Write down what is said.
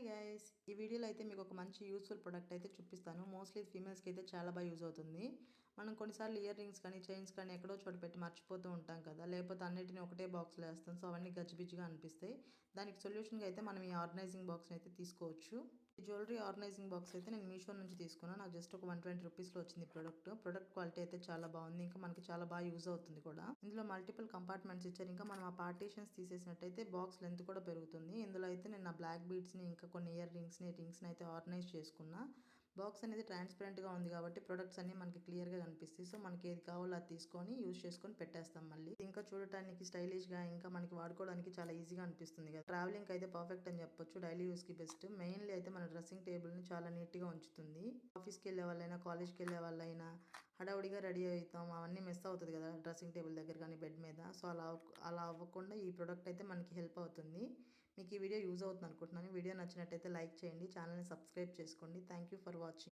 Hi guys, ఈ వీడియోలో అయితే మీకు ఒక మంచి యూస్ఫుల్ ప్రొడక్ట్ అయితే చూపిస్తాను. మోస్ట్లీ ఫీమేల్స్కి అయితే చాలా బాగా యూజ్ అవుతుంది. మనం కొన్నిసార్లు ఇయర్ రింగ్స్ కానీ చైన్స్ కానీ ఎక్కడో చోట పెట్టి మర్చిపోతూ ఉంటాం కదా, లేకపోతే అన్నిటిని ఒకటే బాక్స్లో వేస్తాం. సో అవన్నీ గజిబిజిగా అనిపిస్తాయి. దానికి సొల్యూషన్గా అయితే మనం ఈ ఆర్గనైజింగ్ బాక్స్ని అయితే తీసుకోవచ్చు. ఈ జ్యువెలరీ ఆర్గనైజింగ్ బాక్స్ అయితే నేను మీషో నుంచి తీసుకున్నాను. నాకు జస్ట్ ఒక 120 రూపీస్లో వచ్చింది ప్రొడక్ట్ క్వాలిటీ అయితే చాలా బాగుంది. ఇంకా మనకి చాలా బాగా యూజ్ అవుతుంది కూడా. ఇందులో మల్టిపుల్ కంపార్ట్మెంట్స్ ఇచ్చారు. ఇంకా మనం ఆ పార్టీషన్స్ తీసేసినట్టయితే బాక్స్ లెంత్ కూడా పెరుగుతుంది. ఇందులో అయితే నేను నా బ్లాక్ బీడ్స్ని ఇంకా కొన్ని ఇయర్ రింగ్స్ని అయితే ఆర్గనైజ్ చేసుకున్నా. బాక్స్ అనేది ట్రాన్స్పరెంట్గా ఉంది కాబట్టి ప్రొడక్ట్స్ అన్ని మనకి క్లియర్గా కనిపిస్తాయి. సో మనకి ఏది కావాలో అది తీసుకొని యూజ్ చేసుకొని పెట్టేస్తాం. మళ్ళీ ఇంకా చూడటానికి స్టైలిష్గా ఇంకా మనకి వాడుకోవడానికి చాలా ఈజీగా అనిపిస్తుంది కదా. ట్రావెలింగ్ అయితే పర్ఫెక్ట్ అని చెప్పొచ్చు. Daily యూస్కి best. మెయిన్లీ అయితే మన డ్రెస్సింగ్ టేబుల్ని చాలా నీట్గా ఉంచుతుంది. ఆఫీస్కి వెళ్ళే వాళ్ళైనా కాలేజ్కి వెళ్ళే వాళ్ళైనా హడావుడిగా రెడీ అవుతాం, అవన్నీ మిస్ అవుతుంది కదా డ్రెస్సింగ్ టేబుల్ దగ్గర కానీ బెడ్ మీద. సో అలా అవ్వకుండా ఈ ప్రోడక్ట్ అయితే మనకి హెల్ప్ అవుతుంది. మీకు ఈ వీడియో యూజ్ అవుతుంది అనుకుంటున్నాను. వీడియో నచ్చినట్టయితే లైక్ చేయండి, ఛానల్ని సబ్స్క్రైబ్ చేసుకోండి. Thank you for watching.